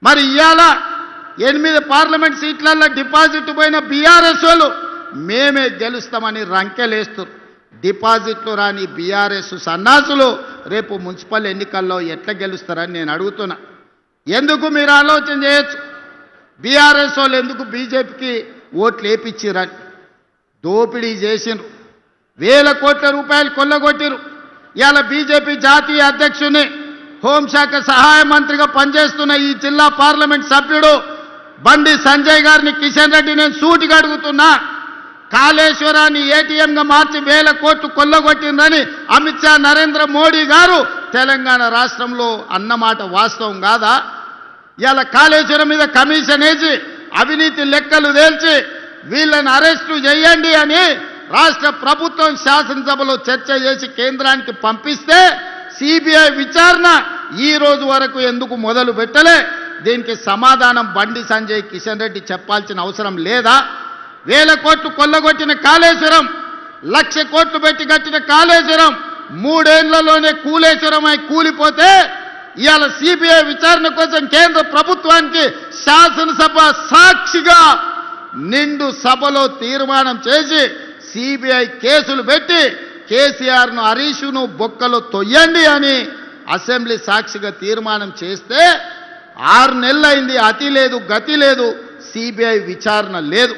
మరి ఇవాళ 8 పార్లమెంట్ సీట్లలో డిపాజిట్ పోయిన బీఆర్ఎస్ వాళ్ళు మేమే గెలుస్తామని రంకెలేస్తారు. డిపాజిట్లు రాని బీఆర్ఎస్ సన్నాసులు రేపు మున్సిపల్ ఎన్నికల్లో ఎట్లా గెలుస్తారని నేను అడుగుతున్నా. ఎందుకు మీరు ఆలోచన చేయొచ్చు. బీఆర్ఎస్ వాళ్ళు ఎందుకు బీజేపీకి ఓట్లు వేయించారని దోపిడీ చేసిండ్రు. వేల కోట్ల రూపాయలు కొల్లగొట్టిరు. ఇవాళ బీజేపీ జాతీయ అధ్యక్షుని హోంశాఖ సహాయ మంత్రిగా పనిచేస్తున్న ఈ జిల్లా పార్లమెంట్ సభ్యుడు బండి సంజయ్ గారిని కిషన్ రెడ్డి నేను సూటిగా అడుగుతున్నా. కాళేశ్వరాన్ని ఏటీఎంగా మార్చి వేల కోట్లు కొల్లగొట్టిందని అమిత్ షా నరేంద్ర మోడీ గారు తెలంగాణ రాష్ట్రంలో అన్నమాట వాస్తవం కాదా? ఇలా కాళేశ్వరం మీద కమిషన్ వేసి అవినీతి లెక్కలు తేల్చి వీళ్ళని అరెస్టు చేయండి అని రాష్ట్ర ప్రభుత్వం శాసనసభలో చర్చ చేసి కేంద్రానికి పంపిస్తే సిబిఐ విచారణ ఈ రోజు వరకు ఎందుకు మొదలు పెట్టలే? దీనికి సమాధానం బండి సంజయ్ కిషన్ రెడ్డి చెప్పాల్సిన అవసరం లేదా? వేల కోట్లు కొల్లగొట్టిన కాళేశ్వరం, 1,00,000 కోట్లు పెట్టి కట్టిన కాళేశ్వరం 3 ఏళ్లలోనే కూలేశ్వరమై కూలిపోతే ఇవాళ సిబిఐ విచారణ కోసం కేంద్ర ప్రభుత్వానికి శాసనసభ సాక్షిగా నిండు సభలో తీర్మానం చేసి సిబిఐ కేసులు పెట్టి కేసీఆర్ను హరీష్ను బొక్కలో తొయ్యండి అని అసెంబ్లీ సాక్షిగా తీర్మానం చేస్తే 6 నెలలైంది, అతి లేదు గతి లేదు, సిబిఐ విచారణ లేదు.